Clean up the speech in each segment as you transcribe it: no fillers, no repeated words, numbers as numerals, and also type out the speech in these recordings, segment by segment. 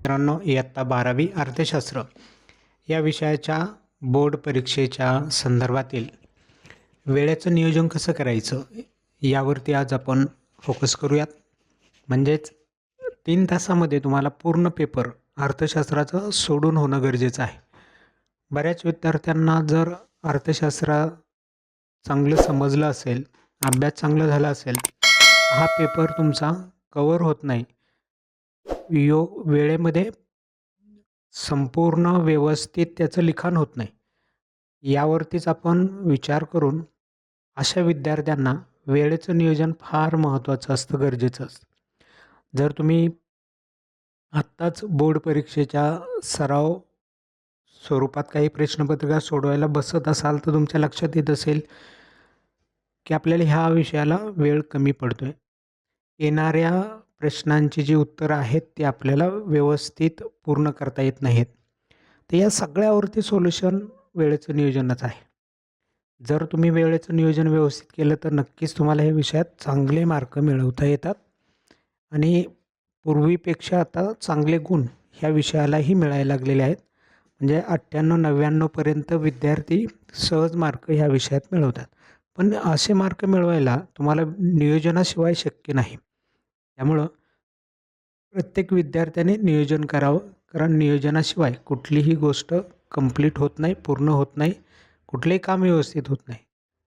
मित्रांनो, इयत्ता 12वी अर्थशास्त्र या विषयाच्या बोर्ड परीक्षेच्या संदर्भातील वेळेचं नियोजन कसं करायचं यावरती आज आपण फोकस करूयात. म्हणजेच 3 तासामध्ये तुम्हाला पूर्ण पेपर अर्थशास्त्राचं सोडून होणं गरजेचं आहे. बऱ्याच विद्यार्थ्यांना जर अर्थशास्त्र चांगलं समजलं असेल, अभ्यास चांगला झाला असेल, हा पेपर तुमचा कव्हर होत नाही. वेळेमध्ये संपूर्ण व्यवस्थित त्याचं लिखाण होत नाही. यावरतीच आपण विचार करून अशा विद्यार्थ्यांना वेळेचं नियोजन फार महत्त्वाचं असतं, गरजेचं असतं. जर तुम्ही आत्ताच बोर्ड परीक्षेच्या सराव स्वरूपात काही प्रश्नपत्रिका सोडवायला बसत असाल तर तुमच्या लक्षात येत असेल की आपल्याला ह्या विषयाला वेळ कमी पडतोय. येणाऱ्या प्रश्नांची जी उत्तरं आहेत ती आपल्याला व्यवस्थित पूर्ण करता येत नाहीत. तर या सगळ्यावरती सोल्युशन वेळेचं नियोजनच आहे. जर तुम्ही वेळेचं नियोजन व्यवस्थित केलं तर नक्कीच तुम्हाला या विषयात चांगले मार्क मिळवता येतात आणि पूर्वीपेक्षा आता चांगले गुण ह्या विषयालाही मिळायला लागलेले आहेत. म्हणजे 98-99पर्यंत विद्यार्थी सहज मार्क ह्या विषयात मिळवतात. पण असे मार्क मिळवायला तुम्हाला नियोजनाशिवाय शक्य नाही. त्यामुळं प्रत्येक विद्यार्थ्याने नियोजन करावं, कारण नियोजनाशिवाय कुठलीही गोष्ट कंप्लीट होत नाही, पूर्ण होत नाही, कुठलेही काम व्यवस्थित होत नाही.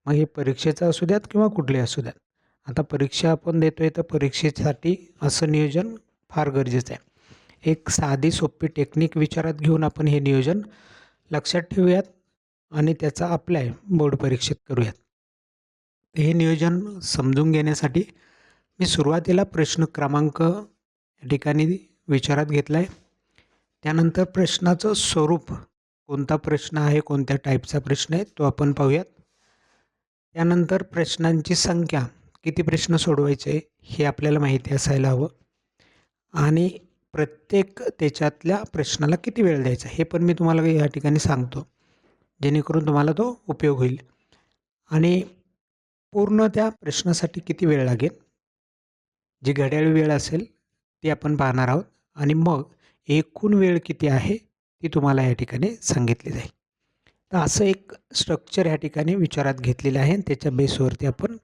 मग हे परीक्षेचं असू द्यात किंवा कुठलेही असू द्यात. आता परीक्षा आपण देतोय तर परीक्षेसाठी असं नियोजन फार गरजेचं आहे. एक साधी सोपी टेक्निक विचारात घेऊन आपण हे नियोजन लक्षात ठेवूयात आणि त्याचा अप्लाय बोर्ड परीक्षेत करूयात. हे नियोजन समजून घेण्यासाठी मी सुरुवातीला प्रश्न क्रमांक या ठिकाणी विचारात घेतला आहे. त्यानंतर प्रश्नाचं स्वरूप, कोणता प्रश्न आहे, कोणत्या टाईपचा प्रश्न आहे तो आपण पाहूयात. त्यानंतर प्रश्नांची संख्या, किती प्रश्न सोडवायचे हे आपल्याला माहिती असायला हवं आणि प्रत्येक त्याच्यातल्या प्रश्नाला किती वेळ द्यायचा हे पण मी तुम्हाला या ठिकाणी सांगतो, जेणेकरून तुम्हाला तो उपयोग होईल. आणि पूर्ण त्या प्रश्नासाठी किती वेळ लागेल, जी घड्याळी वेळ असेल ती आपण पाहणार आहोत आणि मग एकूण वेळ किती आहे ती तुम्हाला या ठिकाणी सांगितली जाईल. तर असं एक स्ट्रक्चर या ठिकाणी विचारात घेतलेलं आहे आणि त्याच्या बेसवरती आपण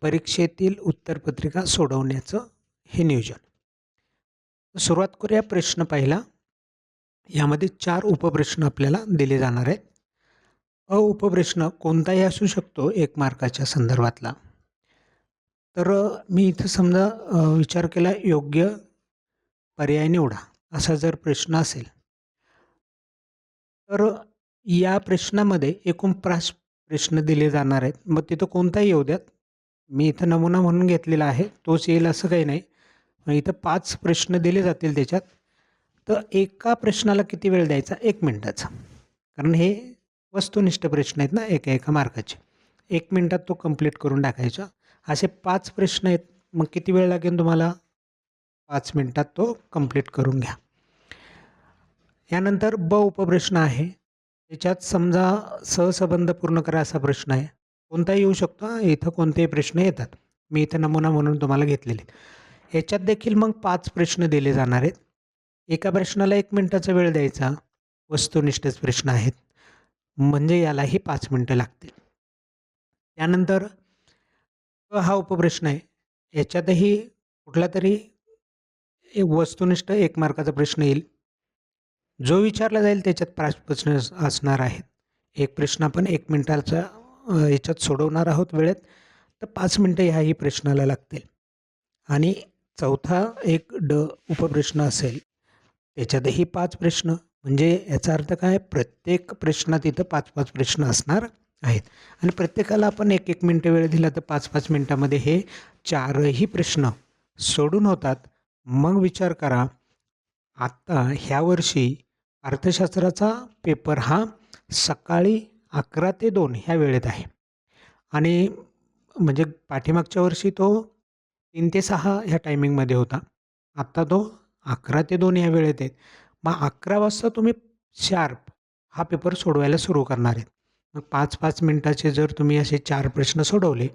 परीक्षेतील उत्तरपत्रिका सोडवण्याचं हे नियोजन. सुरुवात करूया प्रश्न पहिला. यामध्ये 4 उपप्रश्न आपल्याला दिले जाणार आहेत. उपप्रश्न कोणताही असू शकतो 1 मार्काच्या संदर्भातला. तर मी इथं समजा विचार केला योग्य पर्याय निवडा असा जर प्रश्न असेल तर या प्रश्नामध्ये एकूण 5 प्रश्न दिले जाणार आहेत. मग तिथं कोणताही येऊ द्यात, मी इथं नमुना म्हणून घेतलेला आहे, तोच येईल असं काही नाही. इथं 5 प्रश्न दिले जातील त्याच्यात. तर एका प्रश्नाला किती वेळ द्यायचा? 1 मिनिटाचा, कारण हे वस्तुनिष्ठ प्रश्न आहेत ना, एका मार्काचे. 1 मिनिटात तो कंप्लीट करून टाकायचा. असे 5 प्रश्न आहेत, मग किती वेळ लागेल तुम्हाला? 5 मिनिटात तो कंप्लीट करून घ्या. यानंतर उपप्रश्न आहे. त्याच्यात समजा सहसंबंध पूर्ण करा असा प्रश्न आहे. कोणताही येऊ शकतो, इथं कोणतेही प्रश्न येतात. मी इथं नमुना म्हणून तुम्हाला घेतलेले. याच्यात देखील मग 5 प्रश्न दिले जाणार आहेत. एका प्रश्नाला 1 मिनिटाचा वेळ द्यायचा. वस्तुनिष्ठच प्रश्न आहेत, म्हणजे यालाही 5 मिनिटं लागतील. त्यानंतर हा उपप्रश्न आहे. याच्यातही कुठला तरी एक वस्तुनिष्ठ 1 मार्काचा प्रश्न येईल. जो विचारला जाईल त्याच्यात 5 प्रश्न असणार आहेत. एक प्रश्न आपण 1 मिनिटाचा याच्यात सोडवणार आहोत वेळेत, तर 5 मिनिटं ह्याही प्रश्नाला लागतील. आणि चौथा एक उपप्रश्न असेल, त्याच्यातही 5 प्रश्न. म्हणजे याचा अर्थ काय? प्रत्येक प्रश्नात इथं 5-5 प्रश्न असणार आहेत आणि प्रत्येकाला आपण 1-1 मिनिटं वेळ दिला तर 5-5 मिनिटामध्ये हे 4ही प्रश्न सोडून होतात. मग विचार करा, आत्ता ह्या वर्षी अर्थशास्त्राचा पेपर हा सकाळी 11 ते 2 ह्या वेळेत आहे आणि म्हणजे पाठीमागच्या वर्षी तो 3 ते 6 ह्या टायमिंगमध्ये होता. आत्ता तो 11 ते 2 ह्या वेळेत आहे. मग 11 वाजता तुम्ही शार्प हा पेपर सोडवायला सुरू करणार आहेत. मग 5-5 मिनिटाचे जर तुम्ही असे 4 प्रश्न सोडवले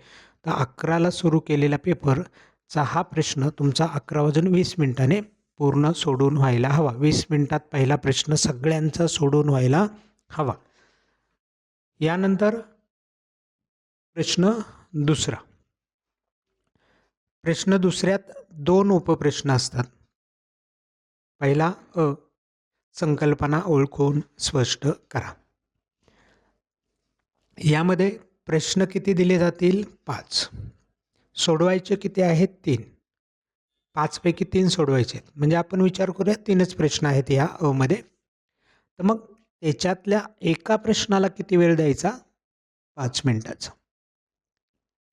तर 11ला सुरू केलेला पेपरचा हा प्रश्न तुमचा 11 वाजून 20 मिनिटाने पूर्ण सोडून व्हायला हवा. 20 मिनिटात पहिला प्रश्न सगळ्यांचा सोडून व्हायला हवा. यानंतर प्रश्न दुसरा. प्रश्न दुसऱ्यात 2 उपप्रश्न असतात. पहिला संकल्पना ओळखून स्पष्ट करा. यामध्ये प्रश्न किती दिले जातील? 5. सोडवायचे किती आहेत? 3. 5 पैकी 3 सोडवायचे आहेत. म्हणजे आपण विचार करूया 3च प्रश्न आहेत या मध्ये. तर मग त्याच्यातल्या एका प्रश्नाला किती वेळ द्यायचा? 5 मिनिटाचा.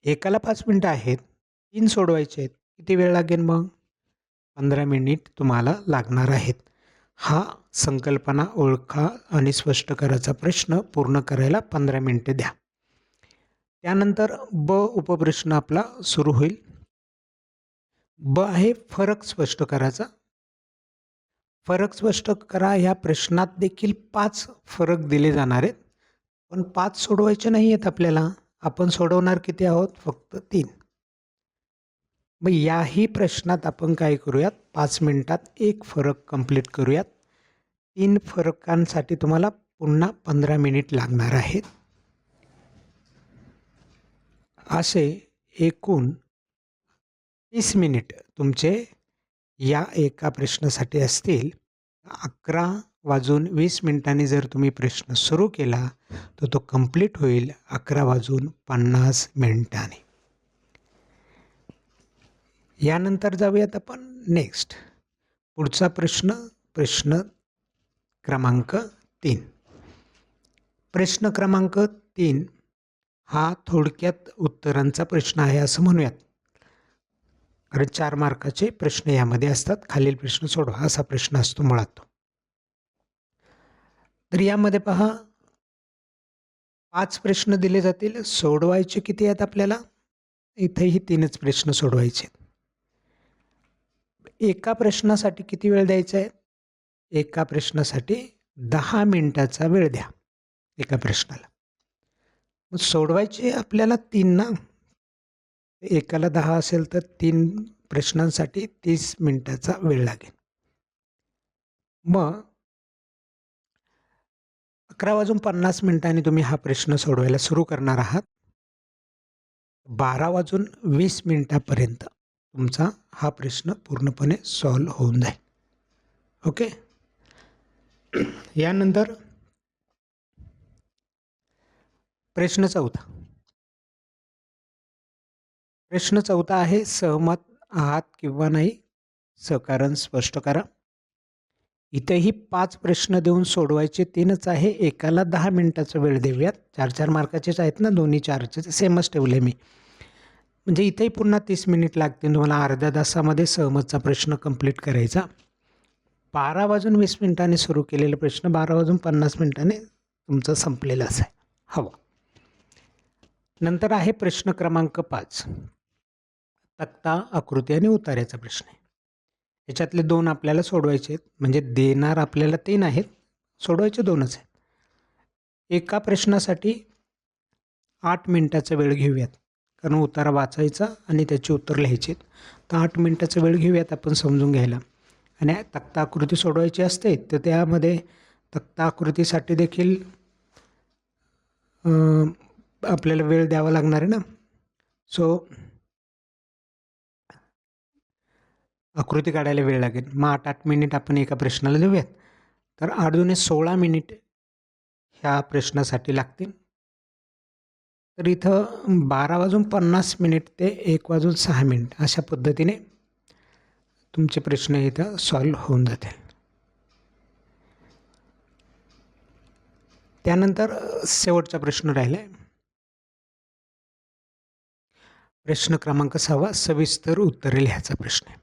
एकाला 5 मिनिटं आहेत, 3 सोडवायचे आहेत. किती वेळ लागेल मग? 15 मिनिट तुम्हाला लागणार आहेत. हा संकल्पना ओळखा आणि स्पष्ट करायचा प्रश्न पूर्ण करायला 15 मिनिटे द्या. त्यानंतर ब उपप्रश्न आपला सुरू होईल. ब आहे फरक स्पष्ट करायचा. फरक स्पष्ट करा. ह्या प्रश्नात देखील 5 फरक दिले जाणार आहेत, पण 5 सोडवायचे नाही आहेत आपल्याला. आपण सोडवणार किती आहोत? फक्त 3. मग याही प्रश्नात आपण काय करूयात? 5 मिनिटात एक फरक कंप्लीट करूयात. 3 फरकांसाठी तुम्हाला पुन्हा 15 मिनिट लागणार आहेत. असे एकूण 30 मिनिट तुमचे या एका प्रश्नासाठी असतील. 11:20 जर तुम्ही प्रश्न सुरू केला तर तो कंप्लीट होईल 11:50. यानंतर जाऊयात आपण नेक्स्ट. पुढचा प्रश्न क्रमांक 3. प्रश्न क्रमांक 3 हा थोडक्यात उत्तरांचा प्रश्न आहे असं म्हणूयात. कारण 4 मार्काचे प्रश्न यामध्ये असतात. खालील प्रश्न सोडवा असा प्रश्न असतो मुळात. तर यामध्ये पहा 5 प्रश्न दिले जातील. सोडवायचे किती आहेत आपल्याला? इथेही 3च प्रश्न सोडवायचे. एका प्रश्नासाठी किती वेळ द्यायचा आहे? एका प्रश्नासाठी 10 मिनिटाचा वेळ द्या एका प्रश्नाला. मग सोडवायचे आपल्याला 3 ना. एकाला 10 असेल तर 3 प्रश्नांसाठी 30 मिनिटाचा वेळ लागेल. मग 11:50 तुम्ही हा प्रश्न सोडवायला सुरू करणार आहात. 12:20 तुमचा हा प्रश्न पूर्णपणे सॉल्व्ह होऊन जाईल. ओके. यानंतर प्रश्न 4. प्रश्न 4 आहे सहमत आहात किंवा नाही? सहकारण स्पष्ट करा. इथेही 5 प्रश्न देऊन सोडवायचे 3च आहे. एकाला 10 मिनिटाचा वेळ देऊयात. 4-4 मार्काचेच आहेत ना, दोन्ही 4चे सेमच ठेवले मी. म्हणजे इथेही पुन्हा 30 मिनिट लागतील तुम्हाला. अर्ध्या तासामध्ये सहमतचा प्रश्न कंप्लीट करायचा. 12:20 सुरू केलेला प्रश्न 12:50 तुमचा संपलेला आहे हवा. नंतर आहे प्रश्न क्रमांक 5. तक्ता, आकृती आणि उतार्याचा प्रश्न आहे. याच्यातले 2 आपल्याला सोडवायचे आहेत. म्हणजे देणार आपल्याला 3 आहेत, सोडवायचे 2च आहेत. एका प्रश्नासाठी 8 मिनिटाचा वेळ घेऊयात. कारण उतारा वाचायचा आणि त्याची उत्तर लिहायची. तर 8 मिनिटाचा वेळ घेऊयात आपण समजून घ्यायला. आणि तक्ता आकृती सोडवायची असते तर त्यामध्ये तक्ता आकृतीसाठी देखील आपल्याला वेळ द्यावा लागणार आहे ना. सो आकृती काढायला वेळ लागेल. मग 8-8 मिनिट आपण एका प्रश्नाला देऊयात. तर 8×2 = 16 मिनिट ह्या प्रश्नासाठी लागतील. तर इथं 12:50 ते 1:06 अशा पद्धतीने तुमचे प्रश्न इथं सॉल्व्ह होऊन जातील. त्यानंतर शेवटचा प्रश्न राहिला आहे. प्रश्न क्रमांक 6 सविस्तर उत्तरे लिहायचा प्रश्न आहे.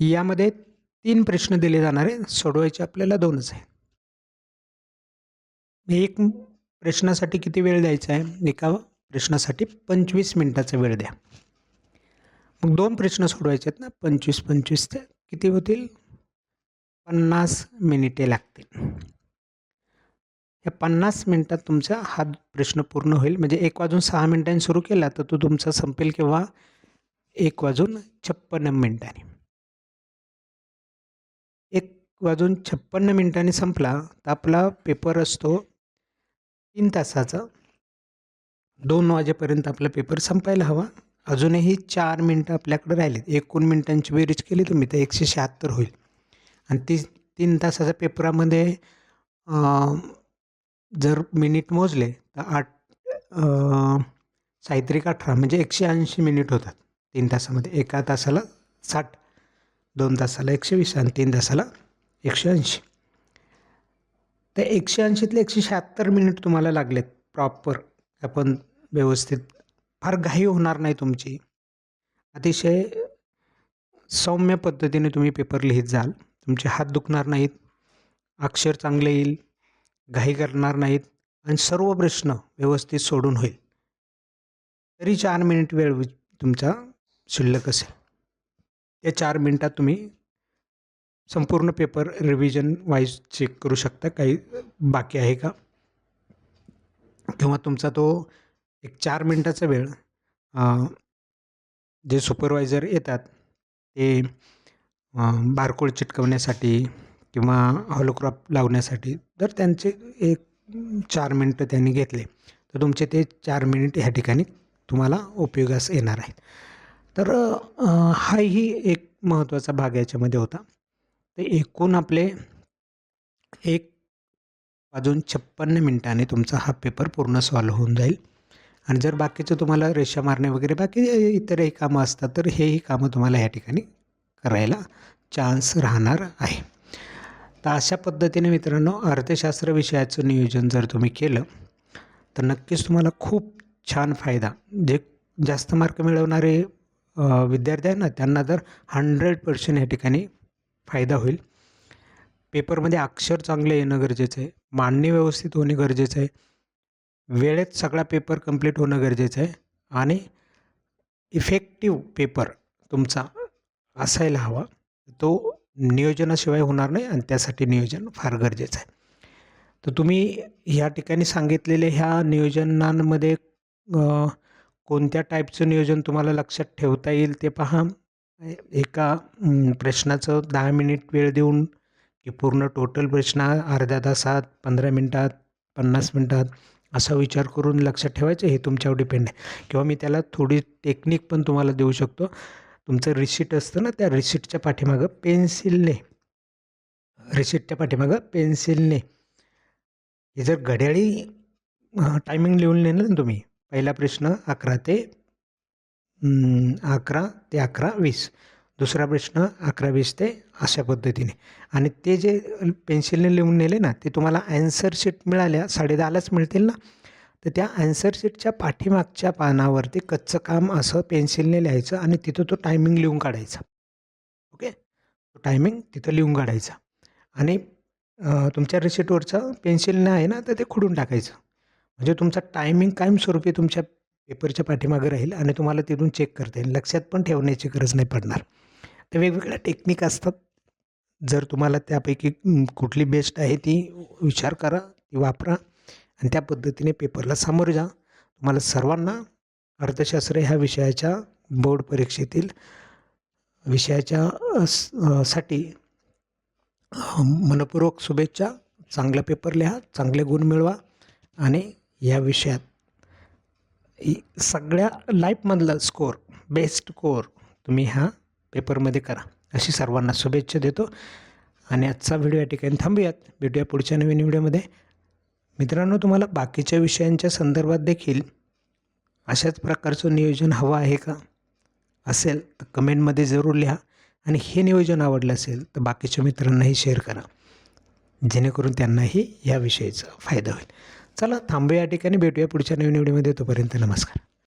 यामध्ये 3 प्रश्न दिले जाणार आहे. सोडवायचे आपल्याला 2च आहे. एक प्रश्नासाठी किती वेळ द्यायचा आहे? एका प्रश्नासाठी 25 मिनिटाचा वेळ द्या. मग 2 प्रश्न सोडवायचे आहेत ना. 25 ते किती होतील? 50 मिनिटे लागतील. या 50 मिनिटात तुमचा हा प्रश्न पूर्ण होईल. म्हणजे 1:06 सुरू केला तर तो तुमचा संपेल केव्हा? 1:56 1:56 संपला तर आपला पेपर असतो 3 तासाचा. 2 वाजेपर्यंत आपला पेपर संपायला हवा. अजूनही 4 मिनटं आपल्याकडे राहिलेत. एकूण मिनिटांची बेरीज केली तुम्ही तर 176 होईल. आणि 3 तासाच्या पेपरामध्ये जर मिनिट मोजले तर 18 म्हणजे 180 मिनिट होतात 3 तासामध्ये. एका तासाला 60, 2 तासाला 120 आणि 3 तासाला 180. तर 180तले 176 मिनिट तुम्हाला लागलेत प्रॉपर. आपण व्यवस्थित, फार घाई होणार नाही तुमची. अतिशय सौम्य पद्धतीने तुम्ही पेपर लिहित जाल. तुमचे हात दुखणार नाहीत, अक्षर चांगले येईल, घाई करणार नाहीत आणि सर्व प्रश्न व्यवस्थित सोडून होईल. तरी 4 मिनिट वेळ तुमचा शिल्लक असेल. त्या 4 मिनिटात तुम्ही संपूर्ण पेपर रिव्हिजन वाईज चेक करू शकता, काही बाकी आहे का. किंवा तुमचा तो एक 4 मिनिटाचा वेळ जे सुपरवायझर येतात ते बारकोड चिटकवण्यासाठी किंवा हॉलोग्राफ लावण्यासाठी, जर त्यांचे एक 4 मिनिटं त्यांनी घेतले तर तुमचे ते 4 मिनिट ह्या ठिकाणी तुम्हाला उपयोगास येणार आहेत. तर हाही एक महत्त्वाचा भाग याच्यामध्ये होता. तर एकूण आपले 1:56 तुमचा हा पेपर पूर्ण सॉल्व्ह होऊन जाईल. आणि जर बाकीचं तुम्हाला रेषा मारणे वगैरे बाकी इतरही कामं असतात तर हेही कामं तुम्हाला ह्या ठिकाणी करायला चान्स राहणार आहे. तर अशा पद्धतीने मित्रांनो, अर्थशास्त्र विषयाचं नियोजन जर तुम्ही केलं तर नक्कीच तुम्हाला खूप छान फायदा, जे जास्त मार्क मिळवणारे विद्यार्थी आहेत ना त्यांना तर 100% या ठिकाणी फायदा होईल. पेपरमध्ये अक्षर चांगले येणं गरजेचं आहे, मांडणी व्यवस्थित होणे गरजेचं आहे, वेळेत सगळा पेपर कंप्लीट होणं गरजेचं आहे आणि इफेक्टिव्ह पेपर तुमचा असायला हवा. तो नियोजनाशिवाय होणार नाही आणि त्यासाठी नियोजन फार गरजेचं आहे. तर तुम्ही ह्या ठिकाणी सांगितलेले ह्या नियोजनांमध्ये कोणत्या टाईपचं नियोजन तुम्हाला लक्षात ठेवता येईल ते पहा. एका प्रश्नाचं 10 मिनिट वेळ देऊन की पूर्ण टोटल प्रश्न अर्ध्या तासात, 15 मिनटात, 50 मिनटात असा विचार करून लक्षात ठेवायचं, हे तुमच्यावर डिपेंड आहे. किंवा मी त्याला थोडी टेक्निक पण तुम्हाला देऊ शकतो. तुमचं रिसीट असतं ना, त्या रिसीटच्या पाठीमागं पेन्सिलने हे जर घड्याळी टायमिंग लिहून नेलं ना तुम्ही, पहिला प्रश्न 11 ते 11:20, दुसरा प्रश्न 11:20 ते, अशा पद्धतीने. आणि ते जे पेन्सिलने लिहून नेले ना ते तुम्हाला ॲन्सर शीट मिळाल्या 10:30लाच मिळतील ना, तर त्या ॲन्सर शीटच्या पाठीमागच्या पानावरती कच्चं काम असं पेन्सिलने लिहायचं आणि तिथं तो टायमिंग लिहून काढायचा. ओके, तो टायमिंग तिथं लिहून काढायचा आणि तुमच्या रिसीटवरचं पेन्सिलने आहे ना तर ते खुडून टाकायचं. म्हणजे तुमचा टायमिंग कायमस्वरूपी तुमच्या पेपरच्या पाठीमागं राहील आणि तुम्हाला तिथून चेक करता येईल. लक्षात पण ठेवण्याची गरज नाही पडणार. तर वेगवेगळ्या टेक्निक असतात. जर तुम्हाला त्यापैकी कुठली बेस्ट आहे ती विचार करा, ती वापरा आणि त्या पद्धतीने पेपरला सामोरे जा. तुम्हाला सर्वांना अर्थशास्त्र ह्या विषयाच्या बोर्ड परीक्षेतील विषयाच्या साठी मनपूर्वक शुभेच्छा. चांगला पेपर लिहा, चांगले गुण मिळवा आणि या विषयात सगळ्या लाईफमधला स्कोअर, बेस्ट स्कोअर तुम्ही ह्या पेपरमध्ये करा, अशी सर्वांना शुभेच्छा देतो. आणि आजचा व्हिडिओ या ठिकाणी थांबूयात. भेटूया पुढच्या नवीन व्हिडिओमध्ये. मित्रांनो, तुम्हाला बाकीच्या विषयांच्या संदर्भात देखील अशाच प्रकारचं नियोजन हवं आहे का? असेल तर कमेंटमध्ये जरूर लिहा आणि हे नियोजन आवडलं असेल तर बाकीच्या मित्रांनाही शेअर करा, जेणेकरून त्यांनाही या विषयाचा फायदा होईल. चला थांबूया या ठिकाणी. भेटूया पुढच्या नवीन व्हिडिओमध्ये. तोपर्यंत नमस्कार.